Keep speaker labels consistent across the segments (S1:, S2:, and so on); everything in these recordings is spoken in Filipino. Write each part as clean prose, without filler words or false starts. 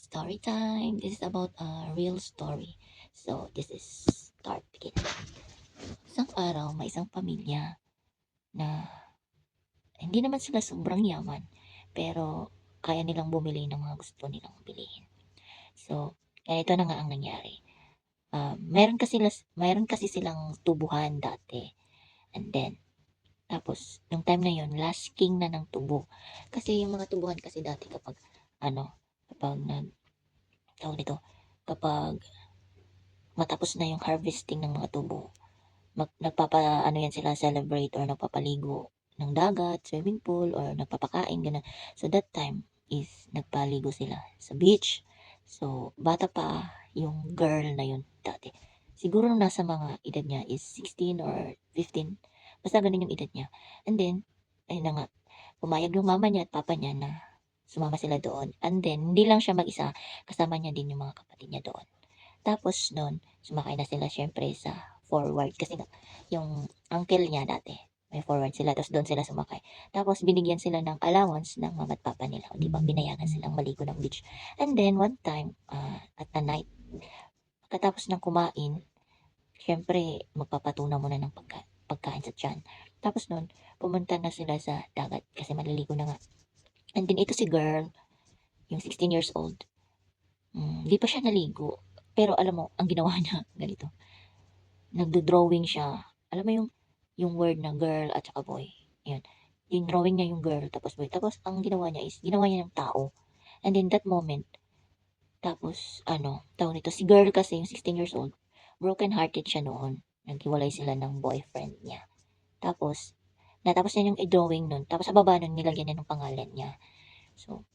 S1: Story time. This is about a real story. So, this is start begin. Isang araw, may isang pamilya na hindi naman sila sobrang yaman, pero kaya nilang bumili ng mga gusto nilang bilhin. So, ganito na nga ang nangyari. Mayroon kasi silang tubuhan dati. And then, tapos, nung time na yon last king na ng tubo. Kasi yung mga tubuhan kasi dati kapag tawag nito, kapag matapos na yung harvesting ng mga tubo, nagpapa-ano yan sila, celebrate or nagpapaligo ng dagat, swimming pool, or nagpapakain, gano'n. So, that time is nagpaligo sila sa beach. So, bata pa yung girl na yun dati. Siguro nasa mga edad niya is 16 or 15. Basta ganun yung edad niya. And then, ayun na nga, pumayag yung mama niya at papa niya na sumama sila doon. And then, hindi lang siya mag-isa, kasama niya din yung mga kapatid niya doon. Tapos nun, sumakay na sila syempre sa forward kasi nga, yung uncle niya dati, may forward sila, tapos doon sila sumakay. Tapos binigyan sila ng allowance ng mama at papa nila, o di ba, binayagan silang maligo ng beach. And then, one time, at the night, pagkatapos ng kumain, syempre, magpapatuna muna ng pagkain sa tiyan. Tapos nun, pumunta na sila sa dagat kasi maliligo na nga. And then, ito si girl, yung 16 years old, di pa siya naligo. Pero alam mo, ang ginawa niya, ganito. Nagdo-drawing siya. Alam mo yung word na girl at saka boy. Yun. Yung drawing niya yung girl tapos boy. Tapos ang ginawa niya is, ginawa niya ng tao. And in that moment, tapos tawag nito, si girl kasi yung 16 years old, broken hearted siya noon. Naghiwalay sila ng boyfriend niya. Tapos, natapos niya yung i-drawing nun. Tapos sa baba nun, nilagyan niya ng pangalan niya. So,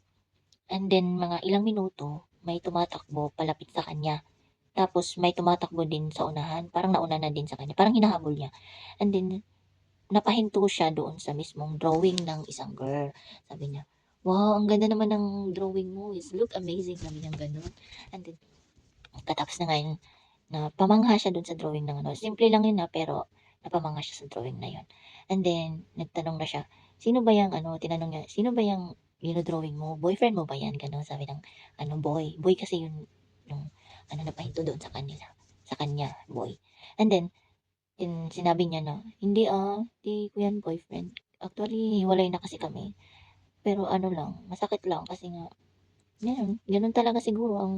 S1: and then mga ilang minuto, may tumatakbo palapit sa kanya. Tapos may tumatakbo din sa unahan, parang nauna na din sa kanya, parang hinahabol niya. And then, napahinto siya doon sa mismong drawing ng isang girl. Sabi niya, wow, ang ganda naman ng drawing mo. It look amazing. Sabi niya gano'n. And then, katapos na ngayon, na pamangha siya doon sa drawing ng ano. Simple lang yun pero napamangha siya sa drawing na yun. And then, nagtanong na siya, sino ba yung tinanong niya, sino ba yung drawing mo? Boyfriend mo ba yan? Gano'n, sabi ng boy. Boy kasi yung napahinto doon sa kanila. Sa kanya, boy. And then, sinabi niya na, hindi di ko yan boyfriend. Actually, hiwalay na kasi kami. Pero ano lang, masakit lang kasi nga, ganun talaga siguro ang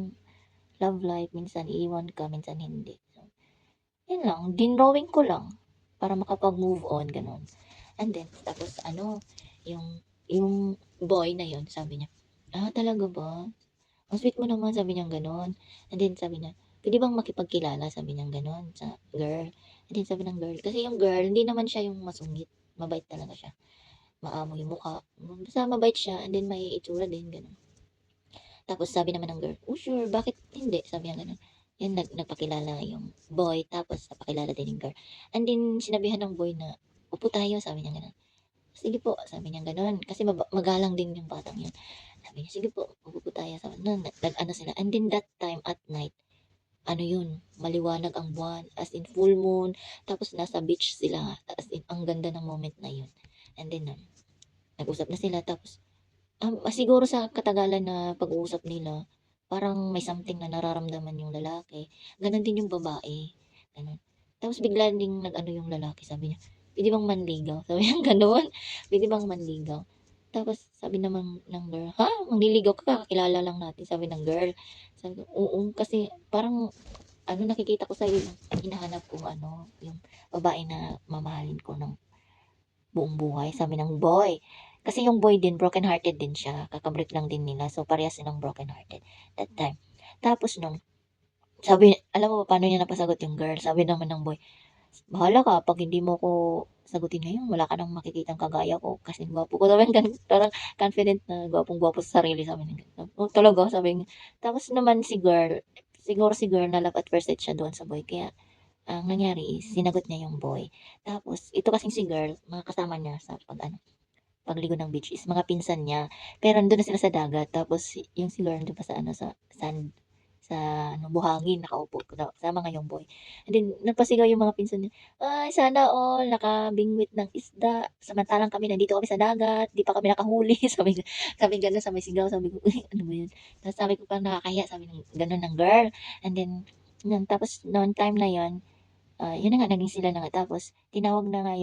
S1: love life. Minsan iiwan ka, minsan hindi. So, yun lang, dinrowing ko lang para makapag-move on, ganun. And then, tapos yung boy na yun, sabi niya, talaga ba? Ang sweet mo naman, sabi niya gano'n. And then sabi niya, pwede bang makipagkilala, sabi niya gano'n sa girl. And then sabi ng girl, kasi yung girl, hindi naman siya yung masungit. Mabait talaga siya. Maamo yung mukha. Basta mabait siya, and then may itsura din, gano'n. Tapos sabi naman ng girl, oh sure, bakit hindi? Sabi niya gano'n. Yan, nagpakilala yung boy, tapos napakilala din yung girl. And then, sinabihan ng boy na, upo tayo, sabi niya gano'n. Sige po, sabi niya gano'n. Kasi magalang din yung batang yun. Sabi niya, sige po, upo po tayo. Sabi, nag-ano sila. And then that time at night, yun, maliwanag ang buwan, as in full moon. Tapos nasa beach sila, as in ang ganda ng moment na yun. And then, nag-usap na sila. Tapos, siguro sa katagalan na pag-uusap nila, parang may something na nararamdaman yung lalaki. Ganon din yung babae. Ganon. Tapos bigla ding nag-ano yung lalaki, sabi niya, pwede bang manligaw? Sabi niya ganon, pwede bang manligaw? Tapos sabi naman ng girl, ha? Manliligaw ka? Kakilala lang natin, sabi ng girl. Sabi ko, oo, kasi parang nakikita ko sa iyo yung hinahanap ko yung babae na mamahalin ko ng buong buhay, sabi ng boy. Kasi yung boy din, broken hearted din siya. Kakabreak lang din nila. So, parehas silang broken hearted that time. Tapos nung, sabi, alam mo paano niya napasagot yung girl? Sabi naman ng boy, bahala ka, pag hindi mo ko sagutin ngayon, wala ka nang makikitang kagaya ko. Kasi gwapo ko. Sabi ganun, parang confident na gwapong-gwapo sa sarili. Sabi ng ganun. Oh, talaga, sabi niya. Tapos naman si girl, siguro si girl na love at first sight siya doon sa boy. Kaya, ang nangyari is, sinagot niya yung boy. Tapos, ito kasing si girl, mga kasama niya sa pagligo ng beach is mga pinsan niya. Pero nandun na sila sa dagat. Tapos, yung si girl nandun pa sa, sa ano, buhangin, nakaupo kasama nga yung boy. And then nagpasigaw yung mga pinsan niya, "Ay sana all nakabingwit ng isda, samantalang kami nandito kami sa dagat, di pa kami nakahuli." Sabi gano'n, sabay sigaw, sabi ko, "Uy, ano ba 'yun?" Tapos sabi ko, "Parang nakakahiya," sabi ng gano'n ng girl. And then yun, tapos noon time na 'yun, yun na nga, naging sila na nga. Tapos tinawag na nga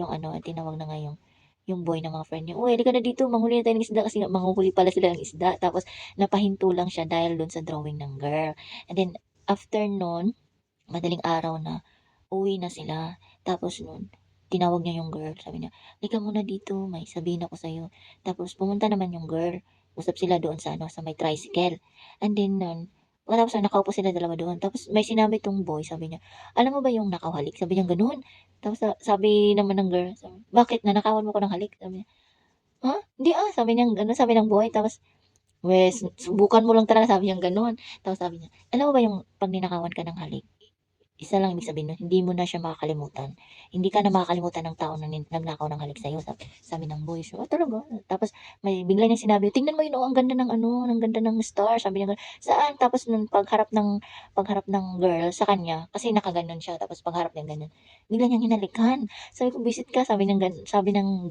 S1: yung boy ng mga friend niya, "Uy, halika na dito, manghuli na tayo ng isda." Kasi nga manghuhuli pala sila ng isda. Tapos napahinto lang siya dahil dun sa drawing ng girl. And then after nun, madaling araw na, uwi na sila. Tapos nun, tinawag niya yung girl. Sabi niya, "Halika muna dito, may sabihin ako sa'yo." Tapos pumunta naman yung girl. Usap sila doon sa ano, sa may tricycle. And then nun, tapos nakaupo sila dalawa doon. Tapos may sinabi tong boy, sabi niya, "Alam mo ba yung nakahalik?" Sabi niya gano'n. Tapos sabi naman ng girl, sabi, "Bakit nanakawan mo ko ng halik?" Sabi niya, "Ha? Hindi sabi niya gano'n, sabi ng boy. Tapos, "Wes, subukan mo lang talaga," sabi niya gano'n. Tapos sabi niya, "Alam mo ba yung 'pag ninakawan ka ng halik, isa lang ibig sabihin nun, hindi mo na siya makakalimutan. Hindi ka na makakalimutan ng tao na nagnakaw ng halik sa'yo." Sabi ng boy. So, talaga? Tapos may bigla niyang sinabi, "Tingnan mo yun, ang ganda ng ano, ang ganda ng star." Sabi niya, "Saan?" Tapos nung pagharap ng girl sa kanya, kasi nakaganon siya, tapos pagharap niya ganun, bigla niyang hinalikan. Sabi ko, "Visit ka," sabi ng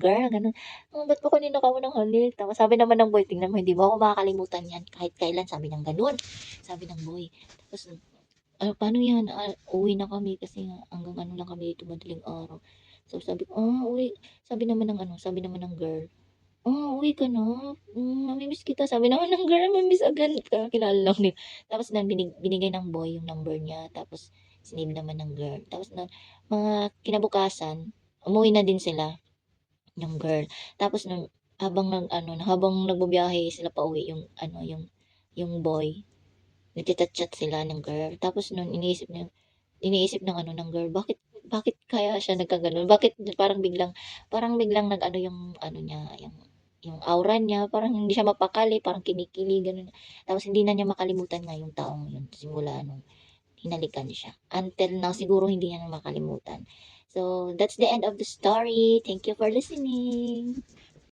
S1: girl, ganun. "Ba't mo ko ninakawan ng halik?" Tapos sabi naman ng boy, "Tingnan mo, hindi mo ako makakalimutan yan kahit kailan." Sabi ng ganun. Sabi ng boy. Tapos paano 'yan? Uwi na kami kasi nga hanggang ano lang kami dito, madaling araw. So sabi ko, uwi. Sabi naman ng girl, uwi ka na? Nami-miss kita." Sabi naman ng girl, "Ma-miss agad ka." Kilala lang nila. Tapos nun binigay ng boy yung number niya, tapos sinave naman ng girl. Tapos nun, mga kinabukasan, umuwi na din sila, yung girl. Tapos nun, habang nagbibiyahe sila pauwi, yung boy, nagcha-chat-chat sila ng girl. Tapos nun iniisip ng ng girl, bakit bakit kaya siya nagkagano'n? Bakit parang biglang nag-ano yung ano niya, yung aura niya, parang hindi siya mapakali, parang kinikili, gano'n. Tapos hindi na niya makalimutan nga yung taong yun simula nung hinalikan siya. Until now, siguro hindi niya na makalimutan. So, that's the end of the story. Thank you for listening.